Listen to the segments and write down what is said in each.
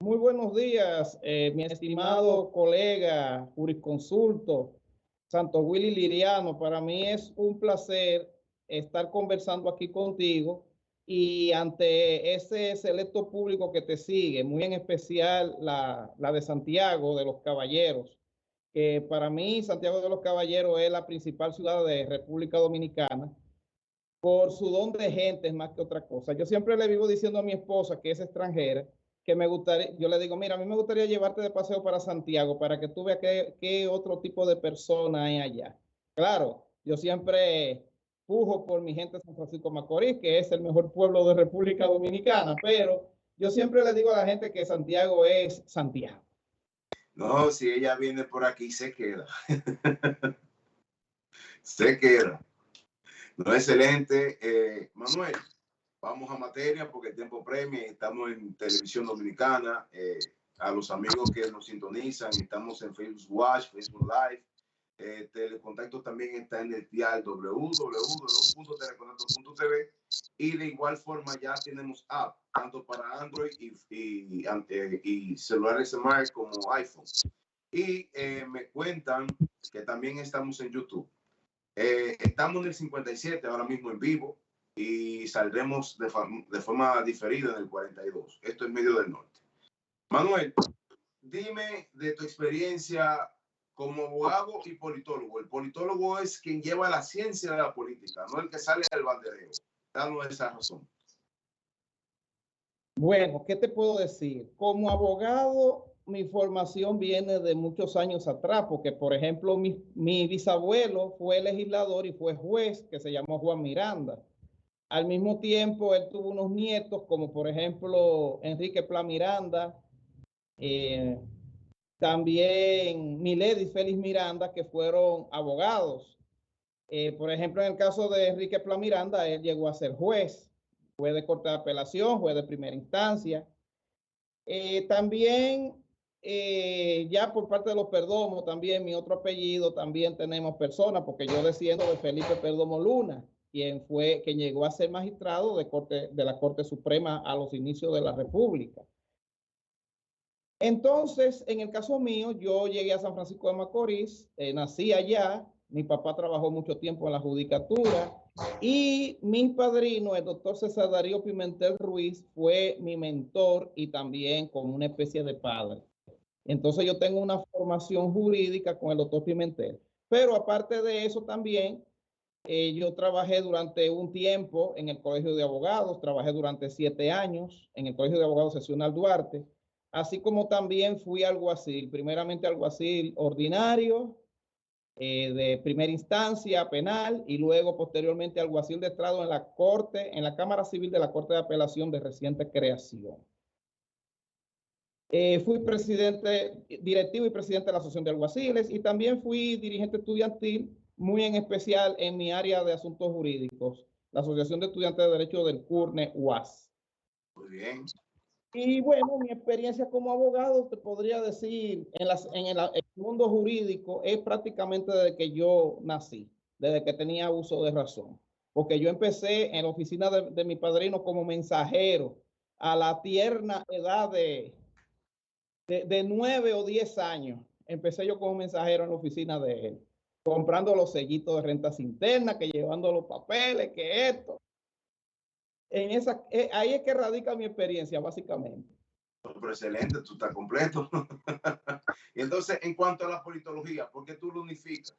Muy buenos días, mi estimado colega jurisconsulto Santo Willy Liriano. Para mí es un placer estar conversando aquí contigo y ante ese selecto público que te sigue, muy en especial la de Santiago de los Caballeros. Para mí, Santiago de los Caballeros es la principal ciudad de República Dominicana por su don de gente más que otra cosa. Yo siempre le vivo diciendo a mi esposa, que es extranjera, que me gustaría, yo le digo, mira, a mí me gustaría llevarte de paseo para Santiago para que tú veas qué otro tipo de persona hay allá. Claro, yo siempre pujo por mi gente de San Francisco de Macorís, que es el mejor pueblo de República Dominicana, pero yo siempre le digo a la gente que Santiago es Santiago. No, si ella viene por aquí, se queda. Se queda. No, excelente. Manuel, vamos a materia porque el tiempo premia. Estamos en Televisión Dominicana. A los amigos que nos sintonizan, estamos en Facebook Watch, Facebook Live. Telecontacto también está en el dial www.telecontacto.tv y de igual forma ya tenemos app tanto para Android y celulares Smart como iPhone. Y me cuentan que también estamos en YouTube. Estamos en el 57 ahora mismo en vivo y saldremos de forma diferida en el 42. Esto es Medio del Norte. Manuel, dime de tu experiencia como abogado y politólogo. El politólogo es quien lleva la ciencia de la política, no el que sale del banderero. Danos esa razón. Bueno, ¿qué te puedo decir? Como abogado, mi formación viene de muchos años atrás, porque, por ejemplo, mi bisabuelo fue legislador y fue juez, que se llamó Juan Miranda. Al mismo tiempo, él tuvo unos nietos, como por ejemplo Enrique Pla Miranda, también Milady Félix Miranda, que fueron abogados. Por ejemplo, en el caso de Enrique Pla Miranda, él llegó a ser juez de corte de apelación, juez de primera instancia. También, ya por parte de los Perdomo, también mi otro apellido, también tenemos personas, porque yo desciendo de Felipe Perdomo Luna, quien llegó a ser magistrado de la Corte Suprema a los inicios de la República. Entonces, en el caso mío, yo llegué a San Francisco de Macorís, nací allá, mi papá trabajó mucho tiempo en la judicatura y mi padrino, el doctor César Darío Pimentel Ruiz, fue mi mentor y también como una especie de padre. Entonces yo tengo una formación jurídica con el doctor Pimentel, pero aparte de eso también, yo trabajé durante un tiempo en el Colegio de Abogados, trabajé durante 7 años en el Colegio de Abogados Seccional Duarte, así como también fui alguacil, primeramente alguacil ordinario, de primera instancia penal y luego posteriormente alguacil de estrado en la Corte, en la Cámara Civil de la Corte de Apelación de reciente creación. Fui presidente directivo y presidente de la Asociación de Alguaciles y también fui dirigente estudiantil, muy en especial en mi área de asuntos jurídicos, la Asociación de Estudiantes de Derecho del CURNE UAS. Muy bien. Y bueno, mi experiencia como abogado, te podría decir, en el mundo jurídico es prácticamente desde que yo nací, desde que tenía uso de razón. Porque yo empecé en la oficina de mi padrino como mensajero a la tierna edad de 9 o 10 años. Empecé yo como mensajero en la oficina de él, comprando los sellitos de rentas internas, que llevando los papeles, que esto. Ahí es que radica mi experiencia, básicamente. Pero excelente, tú estás completo. Y entonces, en cuanto a la politología, ¿por qué tú lo unificas?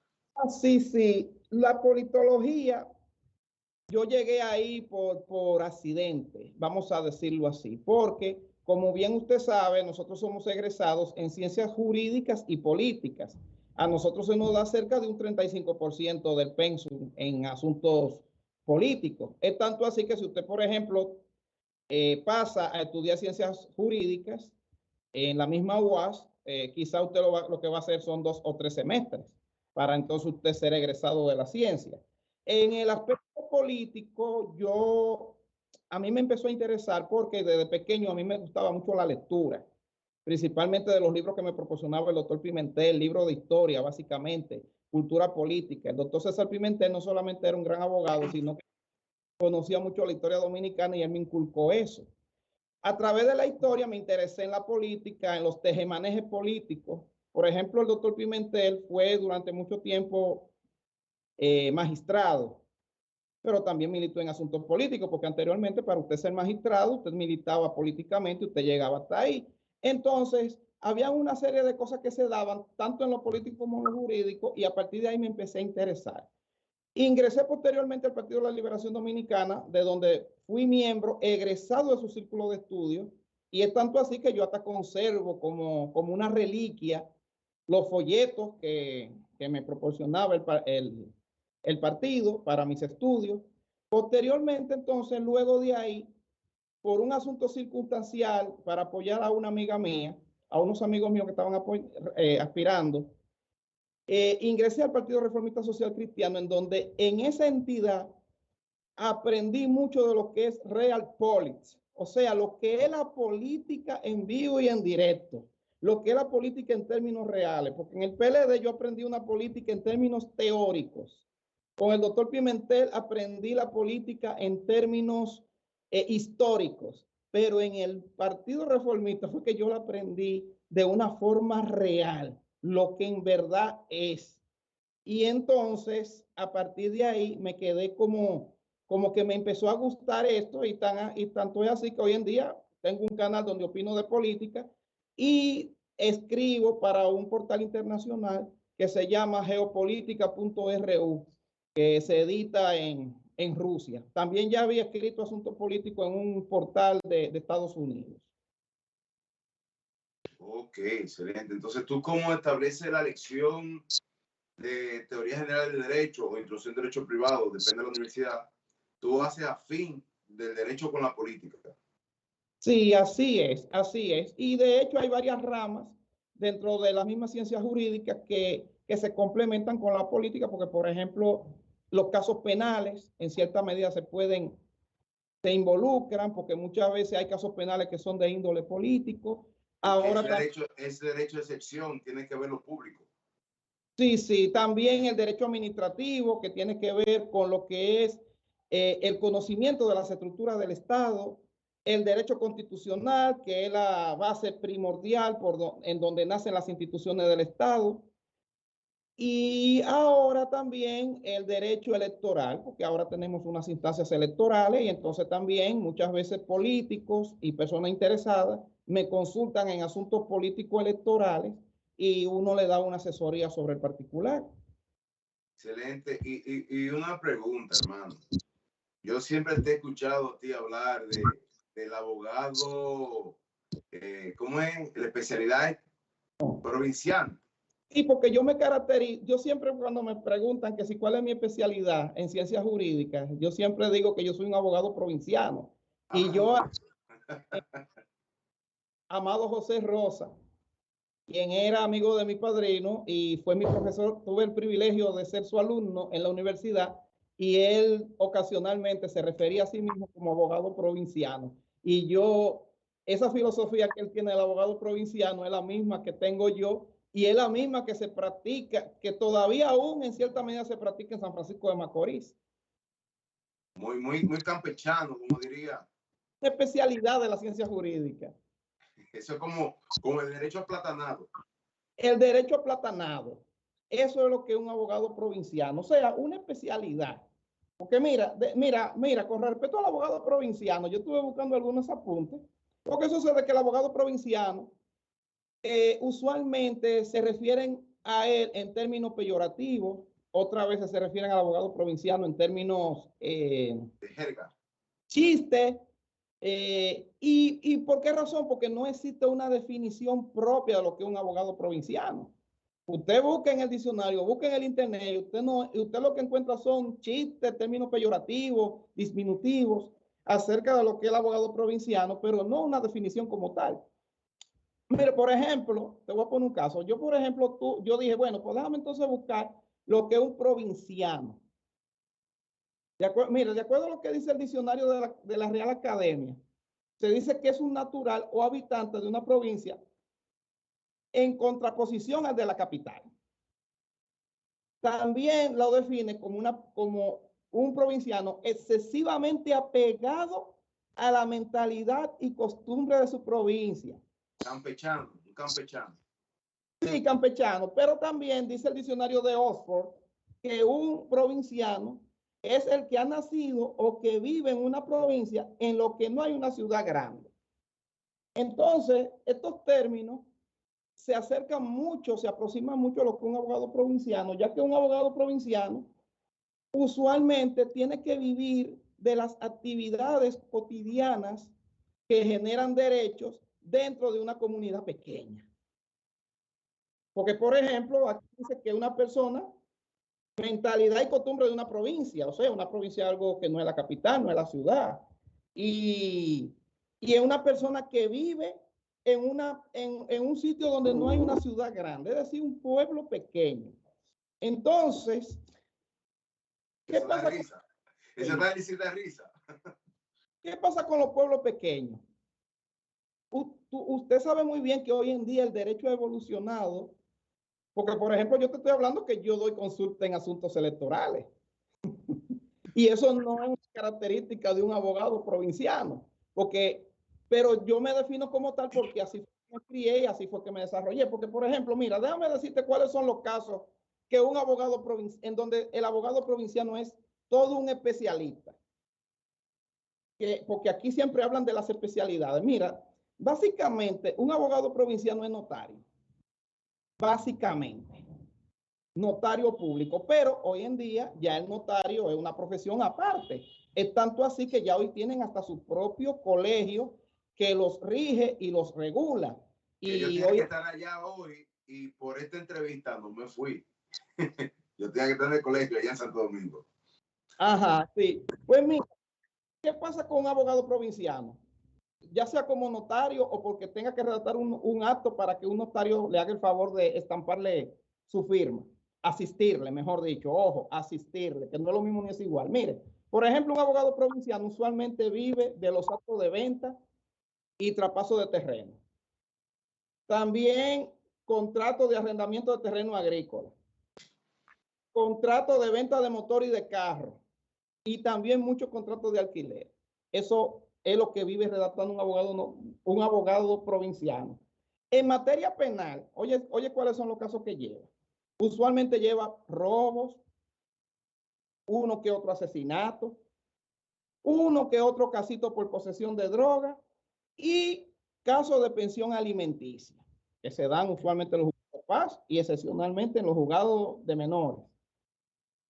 Sí. La politología, yo llegué ahí por accidente, vamos a decirlo así, porque, como bien usted sabe, nosotros somos egresados en ciencias jurídicas y políticas. A nosotros se nos da cerca de un 35% del pensum en asuntos políticos. Es tanto así que si usted, por ejemplo, pasa a estudiar ciencias jurídicas en la misma UAS, quizá usted lo que va a hacer son 2 o 3 semestres para entonces usted ser egresado de la ciencia. En el aspecto político, a mí me empezó a interesar porque desde pequeño a mí me gustaba mucho la lectura, principalmente de los libros que me proporcionaba el doctor Pimentel, libros de historia, básicamente, cultura política. El doctor César Pimentel no solamente era un gran abogado, sino que conocía mucho la historia dominicana y él me inculcó eso. A través de la historia me interesé en la política, en los tejemanejes políticos. Por ejemplo, el doctor Pimentel fue durante mucho tiempo magistrado, pero también militó en asuntos políticos, porque anteriormente para usted ser magistrado, usted militaba políticamente y usted llegaba hasta ahí. Entonces, había una serie de cosas que se daban, tanto en lo político como en lo jurídico, y a partir de ahí me empecé a interesar. Ingresé posteriormente al Partido de la Liberación Dominicana, de donde fui miembro egresado de su círculo de estudios, y es tanto así que yo hasta conservo como una reliquia los folletos que me proporcionaba el partido para mis estudios. Posteriormente, entonces, luego de ahí, por un asunto circunstancial, para apoyar a una amiga mía, a unos amigos míos que estaban aspirando, ingresé al Partido Reformista Social Cristiano, en donde en esa entidad aprendí mucho de lo que es realpolitik, o sea, lo que es la política en vivo y en directo, lo que es la política en términos reales, porque en el PLD yo aprendí una política en términos teóricos. Con el doctor Pimentel aprendí la política en términos históricos, pero en el Partido Reformista fue que yo la aprendí de una forma real, lo que en verdad es. Y entonces, a partir de ahí, me quedé como que me empezó a gustar esto y tanto es así que hoy en día tengo un canal donde opino de política y escribo para un portal internacional que se llama geopolítica.ru, que se edita en Rusia. También ya había escrito asuntos políticos en un portal de Estados Unidos. Ok, excelente. Entonces, ¿tú cómo estableces la lección de teoría general del derecho o introducción en derecho privado, depende de la universidad, tú haces afín del derecho con la política? Sí, así es, así es. Y de hecho hay varias ramas dentro de las mismas ciencias jurídicas que se complementan con la política, porque por ejemplo, los casos penales en cierta medida se involucran, porque muchas veces hay casos penales que son de índole político. Ahora ese derecho de excepción tiene que ver lo público. Sí, sí, también el derecho administrativo, que tiene que ver con lo que es el conocimiento de las estructuras del Estado, el derecho constitucional, que es la base primordial en donde nacen las instituciones del Estado, y ahora también el derecho electoral, porque ahora tenemos unas instancias electorales y entonces también muchas veces políticos y personas interesadas me consultan en asuntos políticos electorales y uno le da una asesoría sobre el particular. Excelente. Y una pregunta, hermano. Yo siempre te he escuchado a ti hablar del abogado, ¿cómo es? La especialidad es provincial. Sí, porque yo me caracterizo, yo siempre cuando me preguntan que si cuál es mi especialidad en ciencias jurídicas, yo siempre digo que yo soy un abogado provinciano. Y yo, Amado José Rosa, quien era amigo de mi padrino y fue mi profesor, tuve el privilegio de ser su alumno en la universidad y él ocasionalmente se refería a sí mismo como abogado provinciano. Y yo, esa filosofía que él tiene del abogado provinciano es la misma que tengo yo y es la misma que se practica, que todavía aún en cierta medida se practica en San Francisco de Macorís. Muy campechano, como diría. Especialidad de la ciencia jurídica. Eso es como el derecho aplatanado. El derecho aplatanado. Eso es lo que es un abogado provinciano, o sea, una especialidad. Porque mira, con respecto al abogado provinciano, yo estuve buscando algunos apuntes, porque eso sucede que el abogado provinciano usualmente se refieren a él en términos peyorativos, otras veces se refieren al abogado provinciano en términos de jerga. Chiste. ¿Y por qué razón? Porque no existe una definición propia de lo que es un abogado provinciano. Usted busca en el diccionario, busca en el internet, usted lo que encuentra son chistes, términos peyorativos, disminutivos, acerca de lo que es el abogado provinciano, pero no una definición como tal. Mire, por ejemplo, te voy a poner un caso. Yo, por ejemplo, yo dije, bueno, pues déjame entonces buscar lo que es un provinciano. Mira, de acuerdo a lo que dice el diccionario de la Real Academia, se dice que es un natural o habitante de una provincia en contraposición al de la capital. También lo define como un provinciano excesivamente apegado a la mentalidad y costumbre de su provincia. Campechano, un campechano. Sí, campechano, pero también dice el diccionario de Oxford que un provinciano es el que ha nacido o que vive en una provincia en lo que no hay una ciudad grande. Entonces, estos términos se acercan mucho, se aproximan mucho a lo que un abogado provinciano, ya que un abogado provinciano usualmente tiene que vivir de las actividades cotidianas que generan derechos dentro de una comunidad pequeña. Porque, por ejemplo, aquí dice que una persona, mentalidad y costumbre de una provincia, o sea, una provincia es algo que no es la capital, no es la ciudad. Y es una persona que vive en un sitio donde no hay una ciudad grande, es decir, un pueblo pequeño. Entonces, ¿qué pasa? Ese análisis da risa. ¿Qué pasa con los pueblos pequeños? Usted sabe muy bien que hoy en día el derecho ha evolucionado, porque, por ejemplo, yo te estoy hablando que yo doy consulta en asuntos electorales. Y eso no es una característica de un abogado provinciano, pero yo me defino como tal porque así fue que me crié y así fue que me desarrollé. Porque, por ejemplo, mira, déjame decirte cuáles son los casos que un abogado en donde el abogado provinciano es todo un especialista. Porque aquí siempre hablan de las especialidades. Mira, básicamente, un abogado provinciano es notario. Básicamente, notario público, pero hoy en día ya el notario es una profesión aparte. Es tanto así que ya hoy tienen hasta su propio colegio que los rige y los regula. Y yo tenía que estar allá hoy y por esta entrevista no me fui. Yo tenía que estar en el colegio allá en Santo Domingo. Ajá, sí. Pues mira, ¿qué pasa con un abogado provinciano? Ya sea como notario o porque tenga que redactar un acto para que un notario le haga el favor de estamparle su firma, asistirle, mejor dicho, ojo, asistirle, que no es lo mismo ni es igual. Mire, por ejemplo, un abogado provinciano usualmente vive de los actos de venta y traspaso de terreno. También contrato de arrendamiento de terreno agrícola, contrato de venta de motor y de carro, y también muchos contratos de alquiler. Eso es lo que vive redactando un abogado provinciano. En materia penal, oye, ¿cuáles son los casos que lleva? Usualmente lleva robos, uno que otro asesinato, uno que otro casito por posesión de droga y casos de pensión alimenticia, que se dan usualmente en los juzgados de paz y excepcionalmente en los juzgados de menores.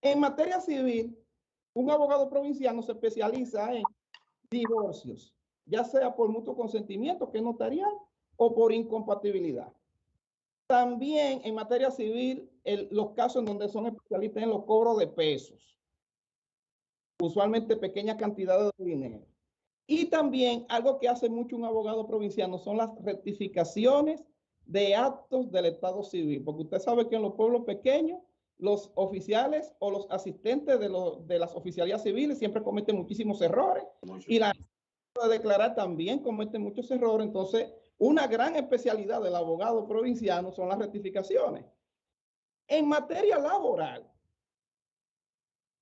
En materia civil, un abogado provinciano se especializa en divorcios, ya sea por mutuo consentimiento, que es notarial, o por incompatibilidad. También en materia civil, los casos en donde son especialistas en los cobros de pesos, usualmente pequeñas cantidades de dinero. Y también algo que hace mucho un abogado provinciano son las rectificaciones de actos del Estado civil, porque usted sabe que en los pueblos pequeños los oficiales o los asistentes de las oficialías civiles siempre cometen muchísimos errores y la de declarar también cometen muchos errores. Entonces, una gran especialidad del abogado provinciano son las rectificaciones. En materia laboral,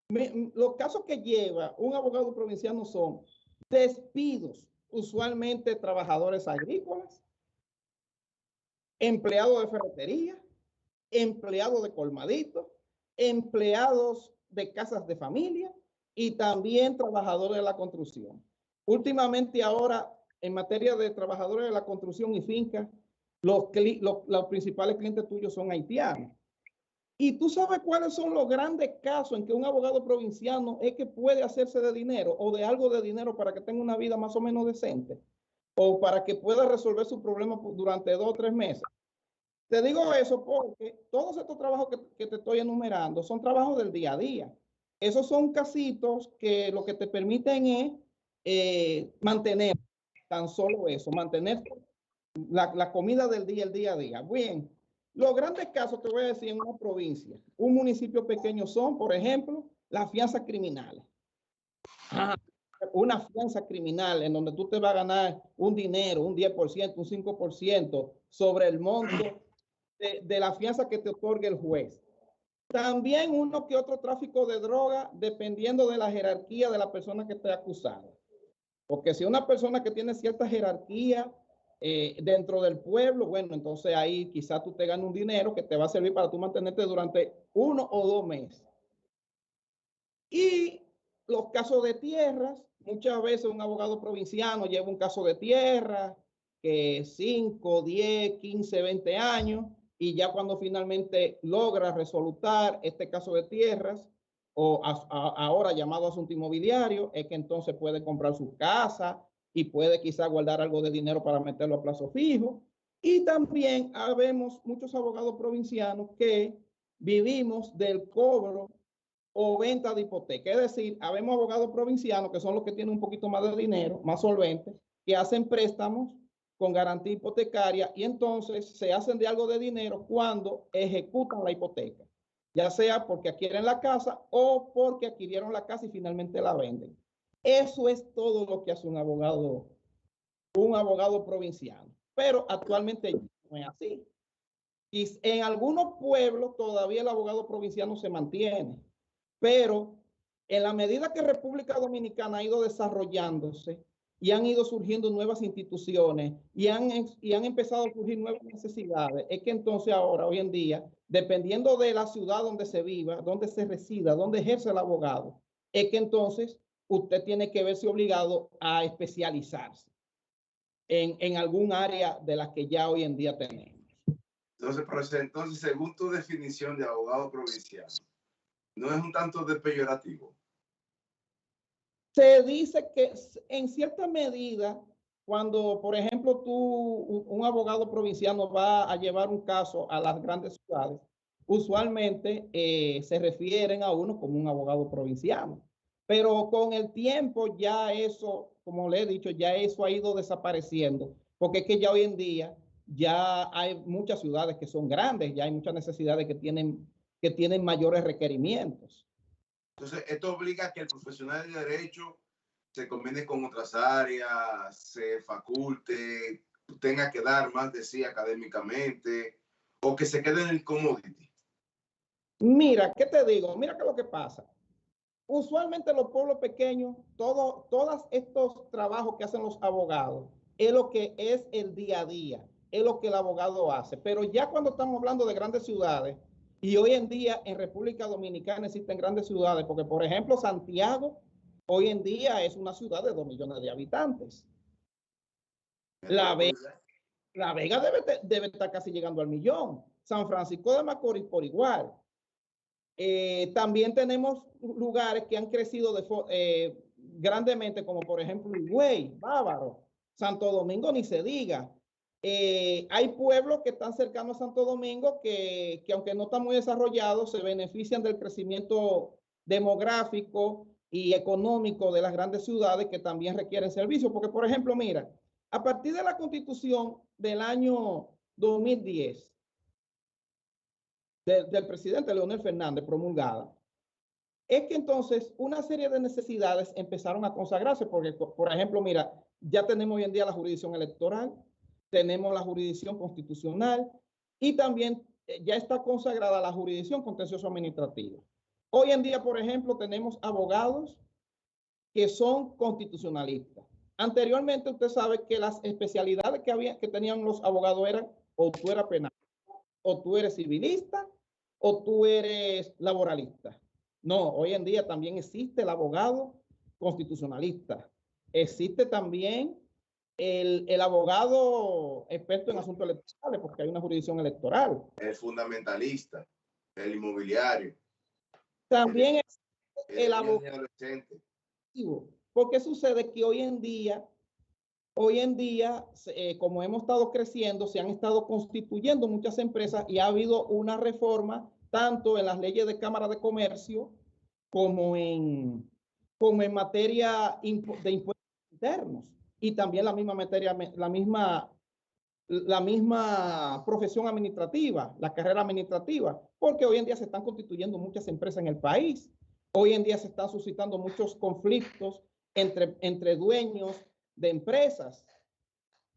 los casos que lleva un abogado provinciano son despidos, usualmente trabajadores agrícolas, empleados de ferretería, empleados de colmadito, empleados de casas de familia y también trabajadores de la construcción. Últimamente ahora, en materia de trabajadores de la construcción y finca, los principales clientes tuyos son haitianos. Y tú sabes cuáles son los grandes casos en que un abogado provinciano es que puede hacerse de dinero o de algo de dinero para que tenga una vida más o menos decente o para que pueda resolver su problema durante 2 o 3 meses. Te digo eso porque todos estos trabajos que te estoy enumerando son trabajos del día a día. Esos son casitos que lo que te permiten es mantener, tan solo eso, mantener la comida del día, el día a día. Bien, los grandes casos, te voy a decir, en una provincia, un municipio pequeño son, por ejemplo, las fianzas criminales. Una fianza criminal en donde tú te vas a ganar un dinero, un 10%, un 5% sobre el monto de la fianza que te otorgue el juez. También uno que otro tráfico de droga, dependiendo de la jerarquía de la persona que esté acusada. Porque si una persona que tiene cierta jerarquía dentro del pueblo, bueno, entonces ahí quizás tú te ganes un dinero que te va a servir para tú mantenerte durante 1 o 2 meses. Y los casos de tierras, muchas veces un abogado provinciano lleva un caso de tierra, que 5, 10, 15, 20 años, y ya cuando finalmente logra resolutar este caso de tierras, o ahora llamado asunto inmobiliario, es que entonces puede comprar su casa y puede quizá guardar algo de dinero para meterlo a plazo fijo. Y también habemos muchos abogados provincianos que vivimos del cobro o venta de hipoteca. Es decir, habemos abogados provincianos que son los que tienen un poquito más de dinero, más solventes, que hacen préstamos con garantía hipotecaria y entonces se hacen de algo de dinero cuando ejecutan la hipoteca, ya sea porque adquieren la casa o porque adquirieron la casa y finalmente la venden. Eso es todo lo que hace un abogado provinciano. Pero actualmente no es así. Y en algunos pueblos todavía el abogado provinciano se mantiene. Pero en la medida que República Dominicana ha ido desarrollándose y han ido surgiendo nuevas instituciones y han empezado a surgir nuevas necesidades, es que entonces ahora, hoy en día, dependiendo de la ciudad donde se viva, donde se resida, donde ejerce el abogado, es que entonces usted tiene que verse obligado a especializarse en algún área de las que ya hoy en día tenemos. Entonces, según tu definición de abogado provincial, ¿no es un tanto de peyorativo? Se dice que en cierta medida, cuando, por ejemplo, un abogado provinciano va a llevar un caso a las grandes ciudades, usualmente se refieren a uno como un abogado provinciano. Pero con el tiempo ya eso, como le he dicho, ya eso ha ido desapareciendo, porque es que ya hoy en día ya hay muchas ciudades que son grandes, ya hay muchas necesidades que tienen mayores requerimientos. Entonces, esto obliga a que el profesional de derecho se combine con otras áreas, se faculte, tenga que dar más de sí académicamente, o que se quede en el commodity. Mira, ¿qué te digo? Mira qué es lo que pasa. Usualmente los pueblos pequeños, todos estos trabajos que hacen los abogados, es lo que es el día a día, es lo que el abogado hace. Pero ya cuando estamos hablando de grandes ciudades, y hoy en día en República Dominicana existen grandes ciudades, porque por ejemplo Santiago hoy en día es una ciudad de 2 millones de habitantes. La Vega debe estar casi llegando al millón. San Francisco de Macorís por igual. También tenemos lugares que han crecido grandemente, como por ejemplo Higüey, Bávaro, Santo Domingo, ni se diga. Hay pueblos que están cercanos a Santo Domingo que aunque no están muy desarrollados, se benefician del crecimiento demográfico y económico de las grandes ciudades que también requieren servicios. Porque, por ejemplo, mira, a partir de la Constitución del año 2010, del presidente Leonel Fernández promulgada, es que entonces una serie de necesidades empezaron a consagrarse, porque, por ejemplo, mira, ya tenemos hoy en día la jurisdicción electoral, tenemos la jurisdicción constitucional y también ya está consagrada la jurisdicción contencioso administrativa. Hoy en día, por ejemplo, tenemos abogados que son constitucionalistas. Anteriormente, usted sabe que las especialidades que tenían los abogados eran o tú eras penal, o tú eres civilista, o tú eres laboralista. No, hoy en día también existe el abogado constitucionalista. Existe también el abogado experto en asuntos electorales, porque hay una jurisdicción electoral. El fundamentalista, el inmobiliario. También es el abogado. ¿Por qué sucede que hoy en día, como hemos estado creciendo, se han estado constituyendo muchas empresas y ha habido una reforma tanto en las leyes de Cámara de Comercio como en materia de impuestos internos y también la misma materia, la misma profesión administrativa, la carrera administrativa, porque hoy en día se están constituyendo muchas empresas en el país. Hoy en día se están suscitando muchos conflictos entre dueños de empresas.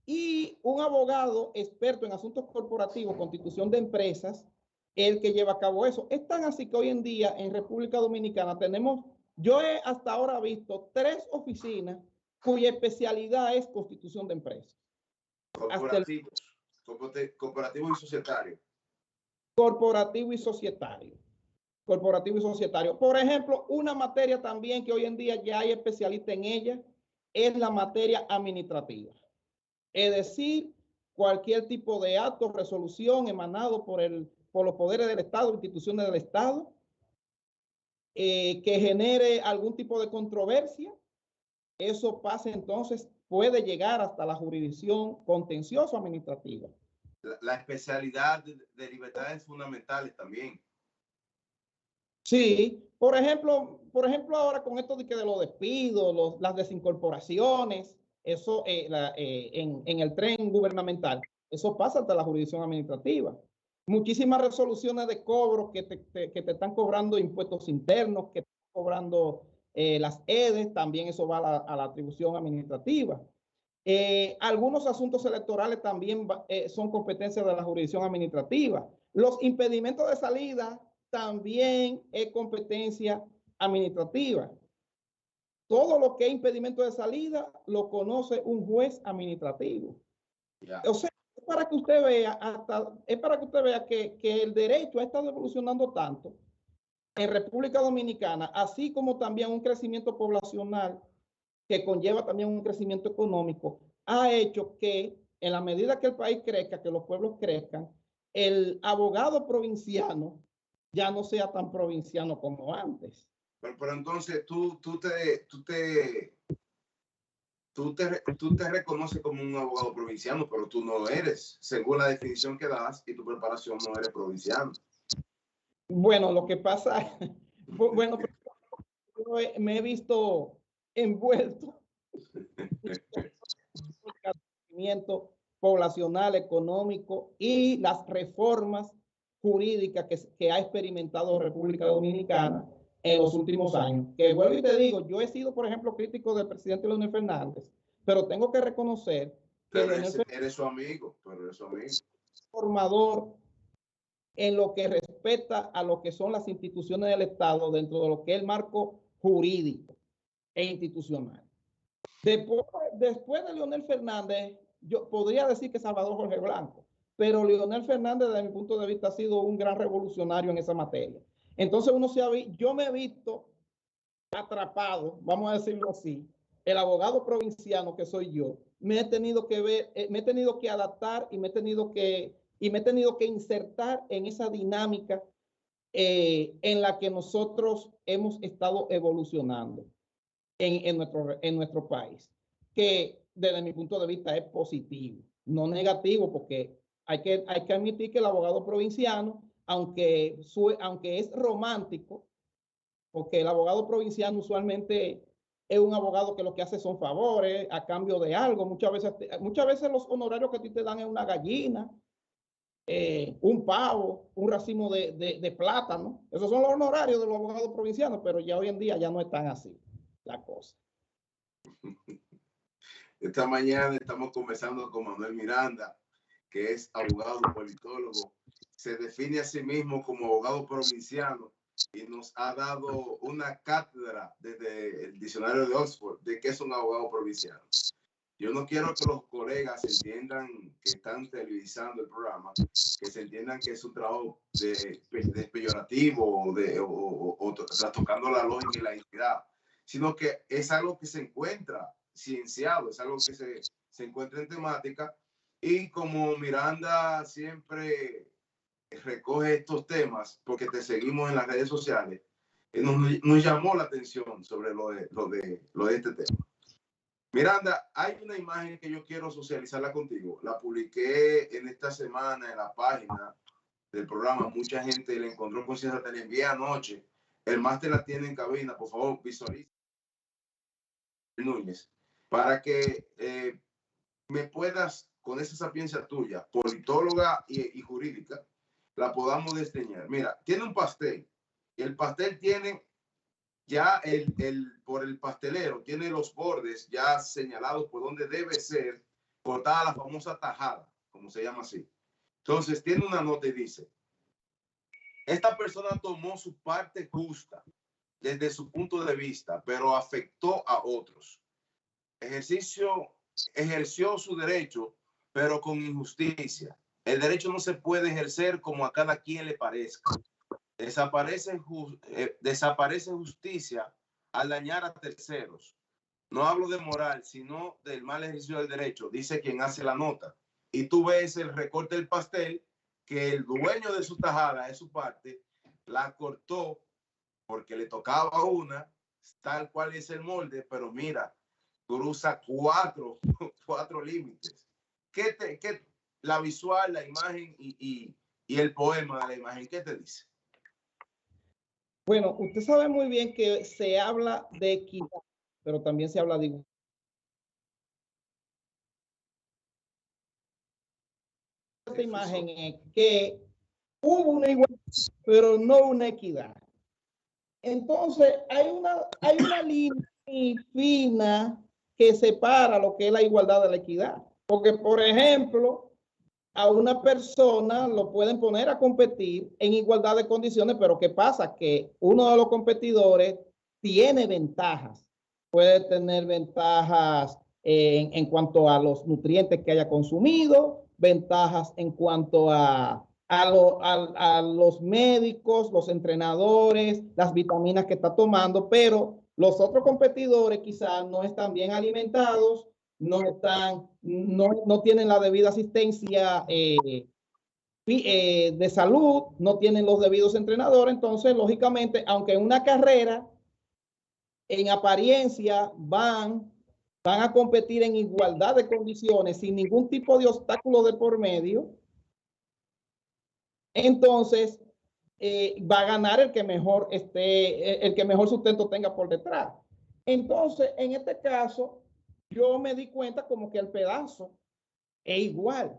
Y un abogado experto en asuntos corporativos, constitución de empresas, el que lleva a cabo eso. Es tan así que hoy en día en República Dominicana tenemos, yo he hasta ahora visto 3 oficinas cuya especialidad es constitución de empresas. Corporativos, corporativo y societario. Corporativo y societario. Corporativo y societario. Por ejemplo, una materia también que hoy en día ya hay especialista en ella es la materia administrativa. Es decir, cualquier tipo de acto, resolución emanado por los poderes del Estado, instituciones del Estado, que genere algún tipo de controversia, eso pasa entonces, puede llegar hasta la jurisdicción contencioso administrativa. La especialidad de libertades fundamentales también. Sí, por ejemplo ahora con esto de los despidos, las desincorporaciones, eso en el tren gubernamental, eso pasa hasta la jurisdicción administrativa. Muchísimas resoluciones de cobro que te están cobrando impuestos internos, que están cobrando las EDES, también eso va a la atribución administrativa. Algunos asuntos electorales también son competencia de la jurisdicción administrativa. Los impedimentos de salida también es competencia administrativa. Todo lo que es impedimento de salida lo conoce un juez administrativo. Yeah. O sea, es para que usted vea que el derecho ha estado evolucionando tanto en República Dominicana, así como también un crecimiento poblacional que conlleva también un crecimiento económico, ha hecho que en la medida que el país crezca, que los pueblos crezcan, el abogado provinciano ya no sea tan provinciano como antes. Pero entonces tú te reconoces como un abogado provinciano, pero tú no eres, según la definición que das y tu preparación, no eres provinciano. Bueno, lo que pasa, bueno, yo me he visto envuelto en el crecimiento poblacional, económico y las reformas jurídicas que ha experimentado República Dominicana en los últimos años. Que vuelvo y te digo, yo he sido, por ejemplo, crítico del presidente Leonel Fernández, pero tengo que reconocer que eres su amigo, pero eres su amigo. Formador en lo que respecta a lo que son las instituciones del Estado dentro de lo que es el marco jurídico e institucional. Después de Leonel Fernández, yo podría decir que Salvador Jorge Blanco, pero Leonel Fernández, desde mi punto de vista, ha sido un gran revolucionario en esa materia. Entonces yo me he visto atrapado, vamos a decirlo así, el abogado provinciano que soy yo, me he tenido que adaptar y me he tenido que insertar en esa dinámica en la que nosotros hemos estado evolucionando en nuestro país, que desde mi punto de vista es positivo, no negativo, porque hay que admitir que el abogado provinciano, aunque es romántico, porque el abogado provinciano usualmente es un abogado que lo que hace son favores a cambio de algo. Muchas veces los honorarios que a ti te dan es una gallina, un pavo, un racimo de plátano. Esos son los honorarios de los abogados provincianos, pero ya hoy en día ya no están así la cosa. Esta mañana estamos conversando con Manuel Miranda, que es abogado politólogo. Se define a sí mismo como abogado provinciano y nos ha dado una cátedra desde el diccionario de Oxford de qué es un abogado provinciano. Yo no quiero que los colegas entiendan que están televisando el programa, que se entiendan que es un trabajo peyorativo o trastocando la lógica y la identidad, sino que es algo que se encuentra cienciado, es algo que se encuentra en temática, y como Miranda siempre recoge estos temas porque te seguimos en las redes sociales, nos llamó la atención sobre lo de este tema. Miranda, hay una imagen que yo quiero socializarla contigo. La publiqué en esta semana en la página del programa. Mucha gente la encontró conciencia, te la envié anoche. El máster la tiene en cabina. Por favor, visualiza. Núñez, para que me puedas, con esa sapiencia tuya, politóloga y jurídica, la podamos desdeñar. Mira, tiene un pastel. Y el pastel tiene ya por el pastelero, tiene los bordes ya señalados por donde debe ser cortada la famosa tajada, como se llama así. Entonces tiene una nota y dice: esta persona tomó su parte justa desde su punto de vista, pero afectó a otros. ejerció su derecho, pero con injusticia. El derecho no se puede ejercer como a cada quien le parezca. Desaparece justicia al dañar a terceros. No hablo de moral, sino del mal ejercicio del derecho, dice quien hace la nota. Y tú ves el recorte del pastel, que el dueño de su tajada, de su parte, la cortó porque le tocaba una, tal cual es el molde, pero mira, cruza cuatro límites. ¿Qué la visual, la imagen y el poema de la imagen, qué te dice? Bueno, usted sabe muy bien que se habla de equidad, pero también se habla de igualdad. Esta imagen es que hubo una igualdad, pero no una equidad. Entonces, hay una línea fina que separa lo que es la igualdad de la equidad. Porque, por ejemplo, a una persona lo pueden poner a competir en igualdad de condiciones, pero ¿qué pasa? Que uno de los competidores tiene ventajas. Puede tener ventajas en cuanto a los nutrientes que haya consumido, ventajas en cuanto a los médicos, los entrenadores, las vitaminas que está tomando, pero los otros competidores quizás no están bien alimentados, no tienen la debida asistencia de salud, no tienen los debidos entrenadores. Entonces, lógicamente, aunque en una carrera, en apariencia, van a competir en igualdad de condiciones, sin ningún tipo de obstáculo de por medio, entonces va a ganar el que mejor el que mejor sustento tenga por detrás. Entonces, en este caso, yo me di cuenta como que el pedazo es igual,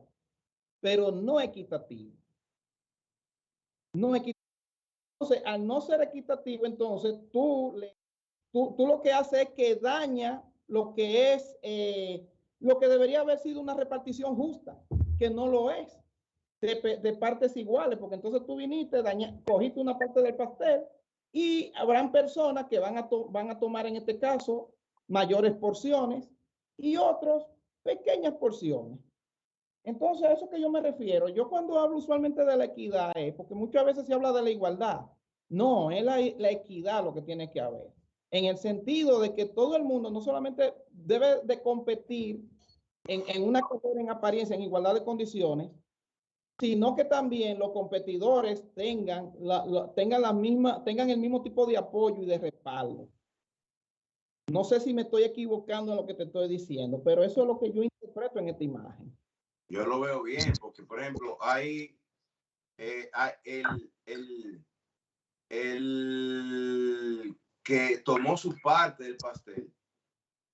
pero no equitativo. No equitativo. Entonces, al no ser equitativo, entonces tú lo que haces es que daña lo que es, lo que debería haber sido una repartición justa, que no lo es, de partes iguales, porque entonces tú viniste, cogiste una parte del pastel y habrán personas que van a tomar en este caso mayores porciones y otros pequeñas porciones. Entonces, a eso que yo me refiero, yo cuando hablo usualmente de la equidad es porque muchas veces se habla de la igualdad. No, es la equidad lo que tiene que haber. En el sentido de que todo el mundo no solamente debe de competir en una carrera en apariencia, en igualdad de condiciones, sino que también los competidores tengan el mismo tipo de apoyo y de respaldo. No sé si me estoy equivocando en lo que te estoy diciendo, pero eso es lo que yo interpreto en esta imagen. Yo lo veo bien, porque, por ejemplo, hay el que tomó su parte del pastel,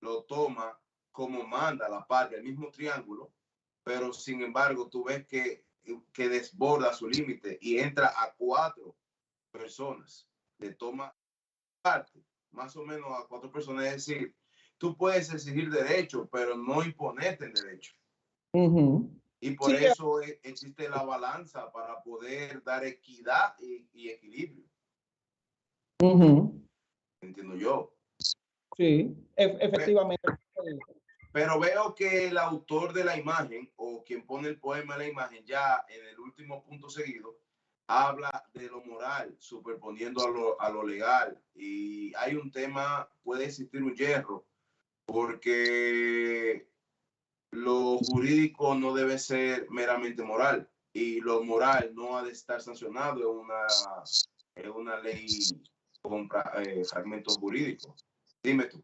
lo toma como manda la parte, el mismo triángulo, pero sin embargo tú ves que desborda su límite y entra a 4 personas, le toma parte, más o menos a 4 personas, es decir, tú puedes exigir derecho, pero no imponerte el derecho. Y por eso existe la balanza para poder dar equidad y equilibrio. Entiendo yo. Sí, efectivamente. Pero veo que el autor de la imagen o quien pone el poema en la imagen ya en el último punto seguido habla de lo moral superponiendo a lo legal, y hay un tema, puede existir un hierro porque lo jurídico no debe ser meramente moral y lo moral no ha de estar sancionado en una ley con fragmentos jurídicos. Dime tú.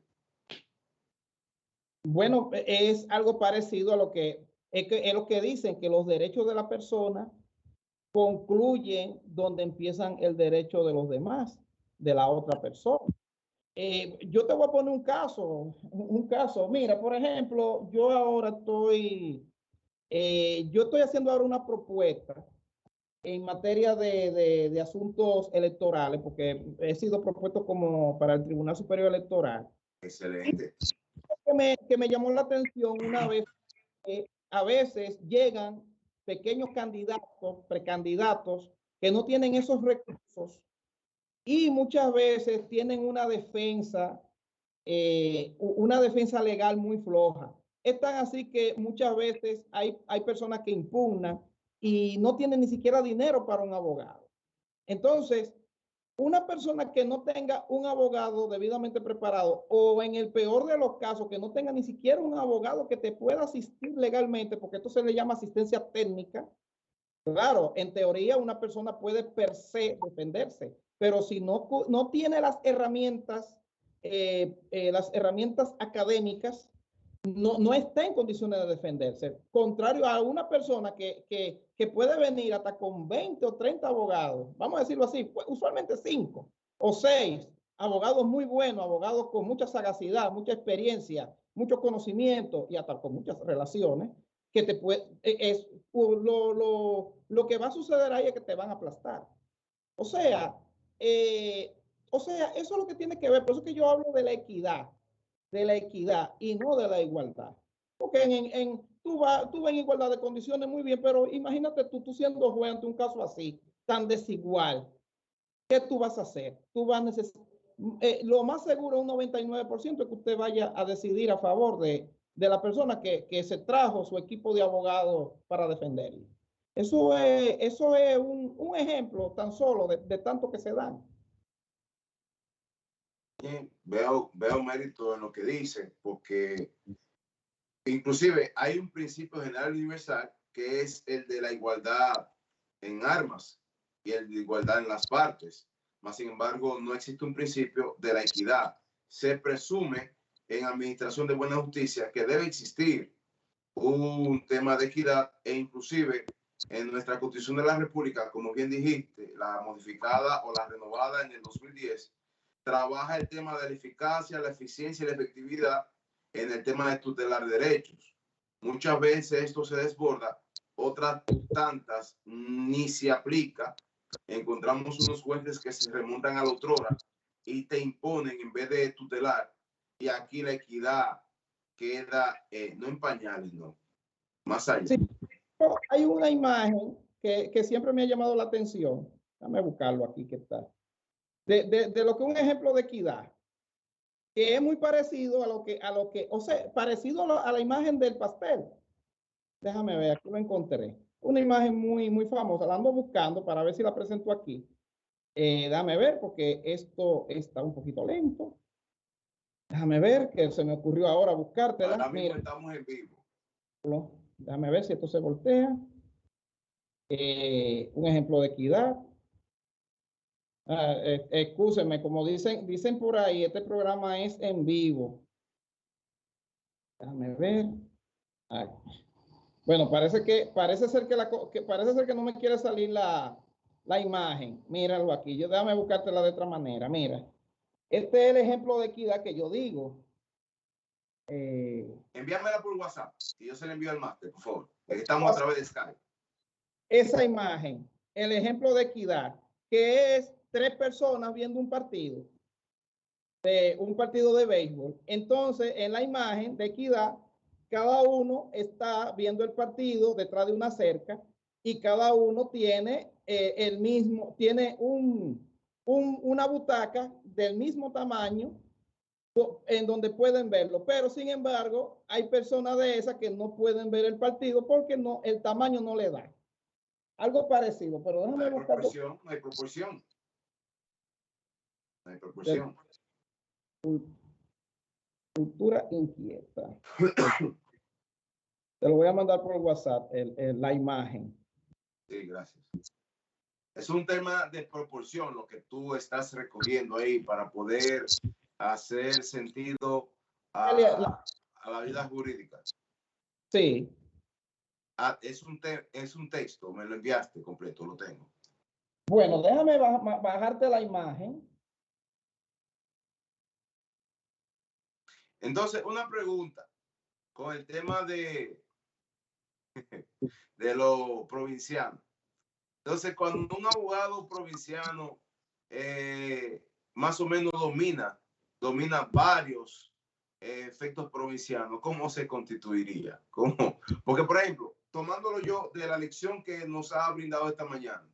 Bueno, es algo parecido a es lo que dicen, que los derechos de la persona concluyen donde empiezan el derecho de los demás, de la otra persona. Yo te voy a poner un caso. Mira, por ejemplo, yo estoy haciendo ahora una propuesta en materia de asuntos electorales, porque he sido propuesto como para el Tribunal Superior Electoral. Excelente. Que me llamó la atención una vez que a veces llegan pequeños candidatos, precandidatos, que no tienen esos recursos y muchas veces tienen una defensa una defensa legal muy floja. Es tan así que muchas veces hay personas que impugnan y no tienen ni siquiera dinero para un abogado. Entonces, una persona que no tenga un abogado debidamente preparado o en el peor de los casos que no tenga ni siquiera un abogado que te pueda asistir legalmente, porque esto se le llama asistencia técnica. Claro, en teoría una persona puede per se defenderse, pero si no tiene las herramientas académicas, no está en condiciones de defenderse. Contrario a una persona que puede venir hasta con 20 o 30 abogados, vamos a decirlo así, usualmente 5 o 6 abogados muy buenos, abogados con mucha sagacidad, mucha experiencia, mucho conocimiento y hasta con muchas relaciones, que te puede, lo que va a suceder ahí es que te van a aplastar. O sea, eso es lo que tiene que ver. Por eso que yo hablo de la equidad y no de la igualdad. Porque tú vas en igualdad de condiciones muy bien, pero imagínate tú siendo juez ante un caso así, tan desigual. ¿Qué tú vas a hacer? Tú vas a necesitar, lo más seguro, un 99% es que usted vaya a decidir a favor de la persona que se trajo su equipo de abogados para defenderle. Eso es un ejemplo tan solo de tanto que se dan. Veo mérito en lo que dice, porque inclusive hay un principio general universal que es el de la igualdad en armas y el de igualdad en las partes. Mas, sin embargo, no existe un principio de la equidad. Se presume en administración de buena justicia que debe existir un tema de equidad, e inclusive en nuestra Constitución de la República, como bien dijiste, la modificada o la renovada en el 2010, trabaja el tema de la eficacia, la eficiencia y la efectividad en el tema de tutelar derechos. Muchas veces esto se desborda, otras tantas ni se aplica. Encontramos unos jueces que se remontan a la otrora y te imponen en vez de tutelar. Y aquí la equidad queda no en pañales, no, más allá. Sí, hay una imagen que siempre me ha llamado la atención. Déjame buscarlo aquí, que está. De lo que es un ejemplo de equidad, que es muy parecido o sea, parecido a la imagen del pastel. Déjame ver, aquí lo encontré. Una imagen muy famosa, la ando buscando para ver si la presento aquí. Déjame ver, porque esto está un poquito lento. Déjame ver, que se me ocurrió ahora buscártela. Ahora mismo mira, estamos en vivo. Déjame ver si esto se voltea. Un ejemplo de equidad. Excúsenme, como dicen por ahí, este programa es en vivo. Déjame ver. Ay. Bueno, parece ser que no me quiere salir la imagen. Míralo aquí. Déjame buscártela de otra manera. Mira, este es el ejemplo de equidad que yo digo. Envíamela por WhatsApp y yo se la envío al máster, por favor. Estamos a través de Skype. Esa imagen, el ejemplo de equidad, que es 3 personas viendo un partido de béisbol. Entonces, en la imagen de equidad, cada uno está viendo el partido detrás de una cerca y cada uno tiene tiene una butaca del mismo tamaño en donde pueden verlo, pero sin embargo hay personas de esas que no pueden ver el partido porque el tamaño no le da. Algo parecido, pero déjame buscar. No hay proporción. No hay proporción. Cultura inquieta. Te lo voy a mandar por WhatsApp, la imagen. Sí, gracias. Es un tema de proporción lo que tú estás recogiendo ahí para poder hacer sentido a la vida jurídica. Sí. Es un texto, me lo enviaste completo, lo tengo. Bueno, déjame bajarte la imagen. Entonces, una pregunta con el tema de lo provinciano. Entonces, cuando un abogado provinciano más o menos domina varios efectos provincianos, ¿cómo se constituiría? ¿Cómo? Porque, por ejemplo, tomándolo yo de la lección que nos ha brindado esta mañana,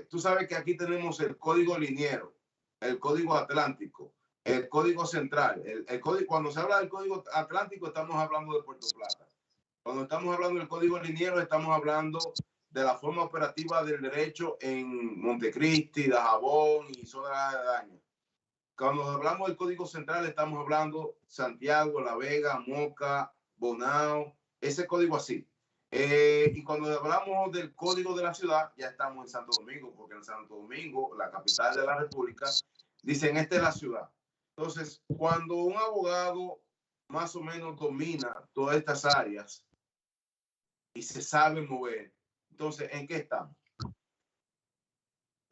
tú sabes que aquí tenemos el código liniero, el código atlántico El código central, el código, cuando se habla del código atlántico, estamos hablando de Puerto Plata. Cuando estamos hablando del código liniero, estamos hablando de la forma operativa del derecho en Montecristi, Dajabón y zona de daño. Cuando hablamos del código central, estamos hablando Santiago, La Vega, Moca, Bonao, ese código así. Y cuando hablamos del código de la ciudad, ya estamos en Santo Domingo, porque en Santo Domingo, la capital de la República, dicen, esta es la ciudad. Entonces, cuando un abogado más o menos domina todas estas áreas y se sabe mover, entonces, ¿en qué estamos?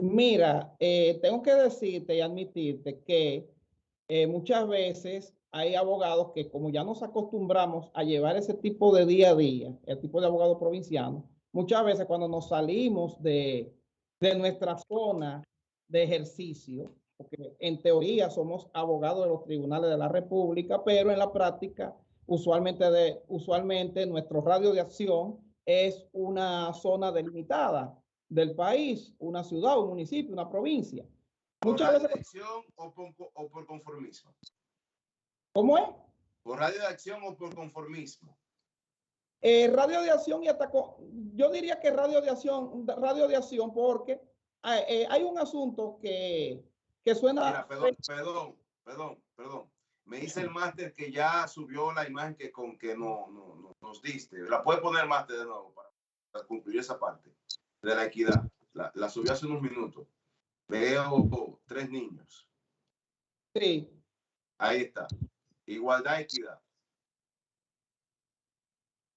Mira, tengo que decirte y admitirte que muchas veces hay abogados que, como ya nos acostumbramos a llevar ese tipo de día a día, el tipo de abogado provinciano, muchas veces cuando nos salimos de nuestra zona de ejercicio, porque en teoría somos abogados de los tribunales de la República, pero en la práctica usualmente nuestro radio de acción es una zona delimitada del país, una ciudad, un municipio, una provincia. ¿Por Muchas radio veces, de acción o por conformismo? ¿cómo es? ¿Por radio de acción o por conformismo? Radio de acción y hasta yo diría que radio de acción porque hay un asunto que suena. Mira, perdón. Me dice el máster que ya subió la imagen que no nos diste. La puede poner máster de nuevo para concluir esa parte de la equidad. La subió hace unos minutos. Veo 3 niños. Sí. Ahí está. Igualdad, equidad.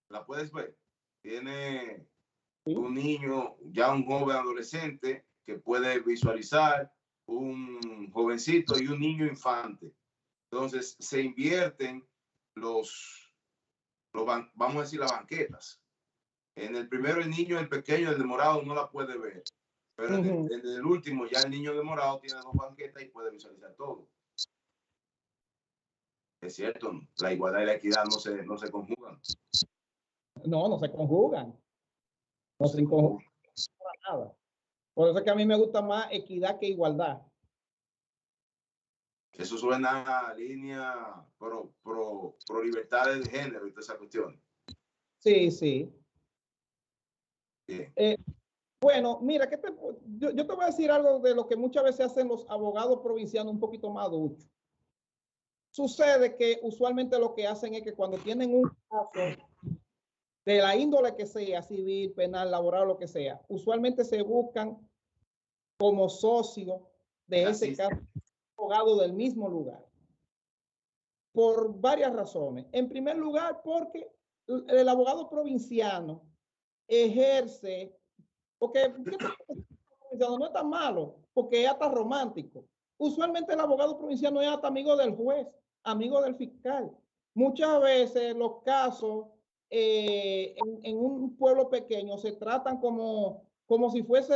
¿La puedes ver? Tiene un niño, ya un joven adolescente que puede visualizar, un jovencito y un niño infante. Entonces se invierten vamos a decir, las banquetas. En el primero el niño, el pequeño, el de morado no la puede ver. Pero en el último ya el niño de morado tiene 2 banquetas y puede visualizar todo. Es cierto, la igualdad y la equidad no se conjugan. No se conjugan. No se conjugan para nada. Por eso es que a mí me gusta más equidad que igualdad. Eso suena a línea pro libertades de género y toda esa cuestión. Sí, sí. Bien. Bueno, mira, yo te voy a decir algo de lo que muchas veces hacen los abogados provincianos un poquito más duchos. Sucede que usualmente lo que hacen es que cuando tienen un caso de la índole que sea, civil, penal, laboral, lo que sea, usualmente se buscan como socio de ese caso, abogado del mismo lugar. Por varias razones. En primer lugar, porque el abogado provinciano ejerce, porque no es tan malo, porque es hasta romántico. Usualmente el abogado provinciano es hasta amigo del juez, amigo del fiscal. Muchas veces los casos en un pueblo pequeño se tratan como si fuese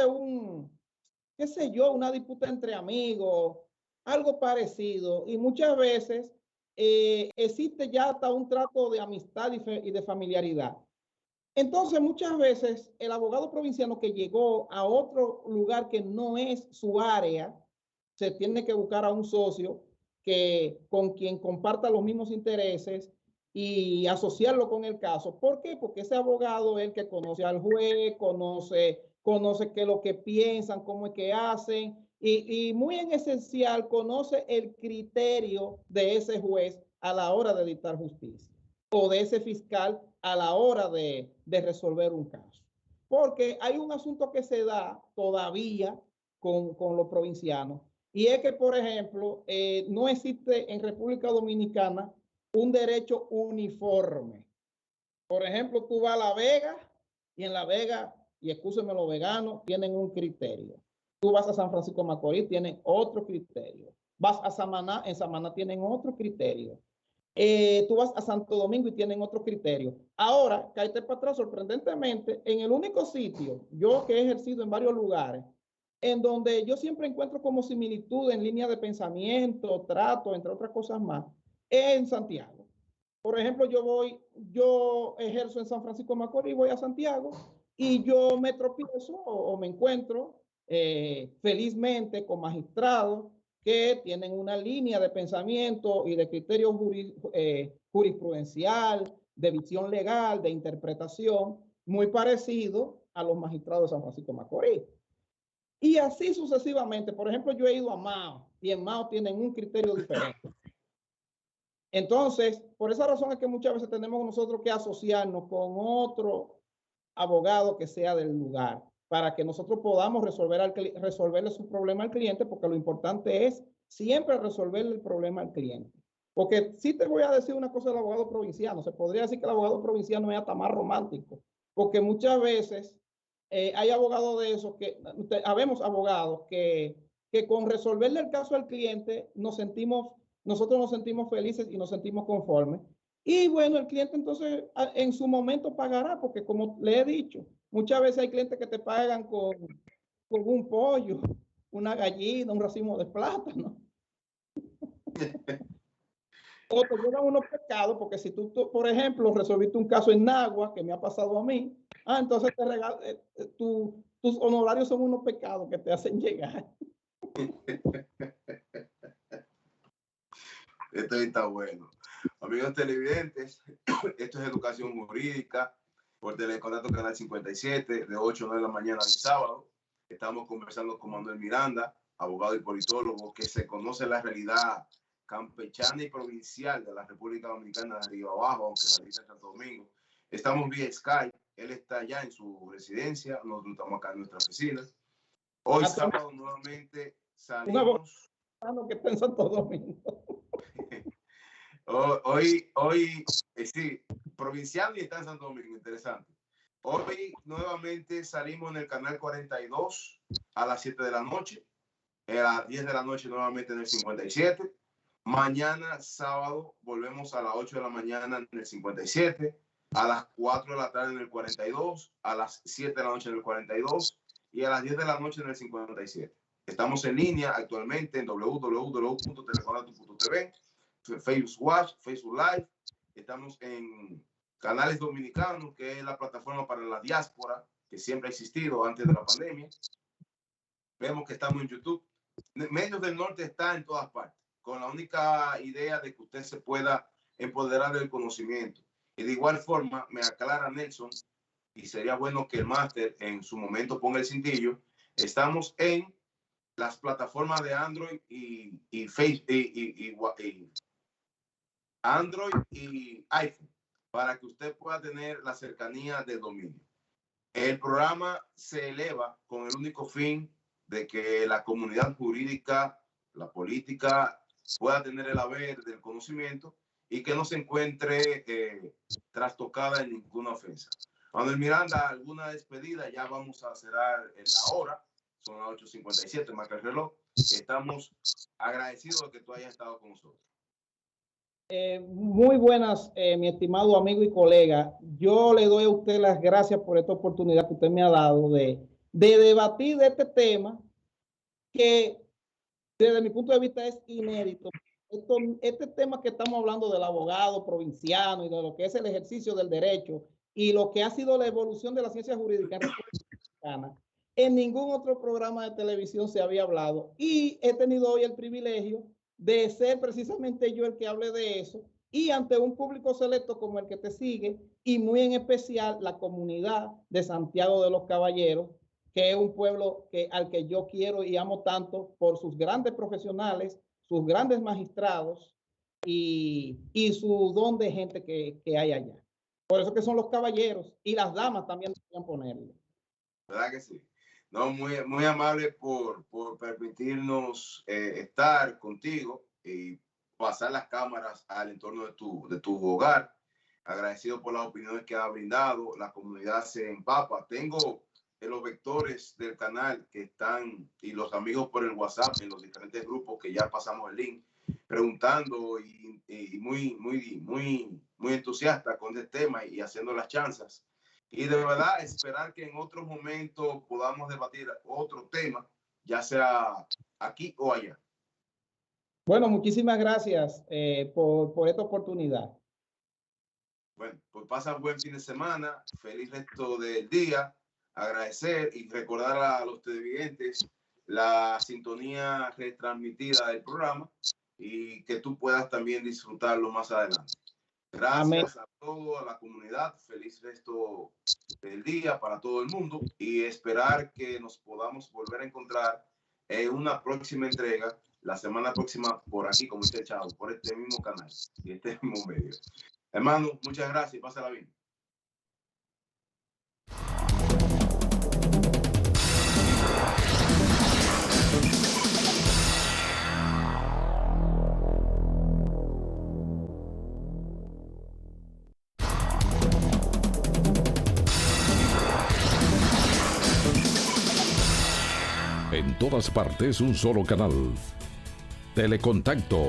qué sé yo, una disputa entre amigos, algo parecido. Y muchas veces existe ya hasta un trato de amistad y de familiaridad. Entonces, muchas veces el abogado provinciano que llegó a otro lugar que no es su área, se tiene que buscar a un socio con quien comparta los mismos intereses y asociarlo con el caso. ¿Por qué? Porque ese abogado es el que conoce al juez, conoce qué es lo que piensan, cómo es que hacen y muy en esencial conoce el criterio de ese juez a la hora de dictar justicia o de ese fiscal a la hora de resolver un caso. Porque hay un asunto que se da todavía con los provincianos y es que, por ejemplo, no existe en República Dominicana un derecho uniforme. Por ejemplo, tú vas a La Vega y en La Vega, y excúsenme los veganos, tienen un criterio. Tú vas a San Francisco de Macorís, tienen otro criterio. Vas a Samaná, en Samaná tienen otro criterio. Tú vas a Santo Domingo y tienen otro criterio. Ahora, cállate para atrás, sorprendentemente, en el único sitio, yo que he ejercido en varios lugares, en donde yo siempre encuentro como similitud en línea de pensamiento, trato, entre otras cosas más, es en Santiago. Por ejemplo, yo ejerzo en San Francisco de Macorís, voy a Santiago y yo me tropiezo o me encuentro felizmente con magistrados que tienen una línea de pensamiento y de criterio jurisprudencial, de visión legal, de interpretación, muy parecido a los magistrados de San Francisco de Macorís. Y así sucesivamente. Por ejemplo, yo he ido a Mao y en Mao tienen un criterio diferente. Entonces, por esa razón es que muchas veces tenemos nosotros que asociarnos con otro abogado que sea del lugar para que nosotros podamos resolverle su problema al cliente, porque lo importante es siempre resolverle el problema al cliente. Porque sí te voy a decir una cosa del abogado provinciano. Se podría decir que el abogado provinciano es hasta más romántico, porque muchas veces hay abogados de esos que, habemos abogados que con resolverle el caso al cliente nosotros nos sentimos felices y nos sentimos conformes. Y bueno, el cliente entonces en su momento pagará, porque como le he dicho, muchas veces hay clientes que te pagan con un pollo, una gallina, un racimo de plátano. O te llevan unos pecados, porque si tú, por ejemplo, resolviste un caso en Nagua, que me ha pasado a mí, entonces tus honorarios son unos pecados que te hacen llegar. Esto está bueno. Amigos televidentes, esto es Educación Jurídica por Telecontacto Canal 57, de 8 a 9 de la mañana del sábado. Estamos conversando con Manuel Miranda, abogado y politólogo, que se conoce la realidad campechana y provincial de la República Dominicana de arriba abajo, aunque radica en Santo Domingo. Estamos vía Skype, él está allá en su residencia, nosotros estamos acá en nuestra oficina. Hoy sábado nuevamente salimos. Que está en Santo Domingo. Hoy sí, provincial y está en Santo Domingo, interesante. Hoy nuevamente salimos en el canal 42 a las 7 de la noche, a las 10 de la noche nuevamente en el 57. Mañana sábado volvemos a las 8 de la mañana en el 57, a las 4 de la tarde en el 42, a las 7 de la noche en el 42 y a las 10 de la noche en el 57. Estamos en línea actualmente en www.telecontacto.tv, Facebook Watch, Facebook Live. Estamos en Canales Dominicanos, que es la plataforma para la diáspora que siempre ha existido antes de la pandemia. Vemos que estamos en YouTube. Medios del Norte está en todas partes, con la única idea de que usted se pueda empoderar del conocimiento. Y de igual forma, me aclara Nelson, y sería bueno que el máster en su momento ponga el cintillo, estamos en las plataformas de Android y Facebook y Android y iPhone, para que usted pueda tener la cercanía del dominio. El programa se eleva con el único fin de que la comunidad jurídica, la política, pueda tener el haber del conocimiento y que no se encuentre trastocada en ninguna ofensa. Manuel Miranda, alguna despedida, ya vamos a cerrar en la hora, son las 8:57, marca el reloj. Estamos agradecidos de que tú hayas estado con nosotros. Muy buenas, mi estimado amigo y colega. Yo le doy a usted las gracias por esta oportunidad que usted me ha dado de debatir de este tema que desde mi punto de vista es inédito. Este tema que estamos hablando del abogado provinciano y de lo que es el ejercicio del derecho y lo que ha sido la evolución de la ciencia jurídica en ningún otro programa de televisión se había hablado, y he tenido hoy el privilegio de ser precisamente yo el que hable de eso, y ante un público selecto como el que te sigue, y muy en especial la comunidad de Santiago de los Caballeros, que es un pueblo al que yo quiero y amo tanto por sus grandes profesionales, sus grandes magistrados y su don de gente que hay allá. Por eso que son los caballeros, y las damas también deberían ponerle. ¿Verdad que sí? No, muy amable por permitirnos estar contigo y pasar las cámaras al entorno de tu hogar. Agradecido por las opiniones que ha brindado. La comunidad se empapa. Tengo los vectores del canal que están y los amigos por el WhatsApp en los diferentes grupos que ya pasamos el link, preguntando y muy entusiasta con este tema y haciendo las chanzas. Y de verdad esperar que en otro momento podamos debatir otro tema, ya sea aquí o allá. Bueno, muchísimas gracias por esta oportunidad. Bueno, pues pasa buen fin de semana, feliz resto del día, agradecer y recordar a los televidentes la sintonía retransmitida del programa y que tú puedas también disfrutarlo más adelante. Gracias a toda la comunidad. Feliz resto del día para todo el mundo y esperar que nos podamos volver a encontrar en una próxima entrega la semana próxima por aquí, como dice Chavo, por este mismo canal y este mismo medio. Hermano, muchas gracias y pásala bien. En todas partes un solo canal. Telecontacto.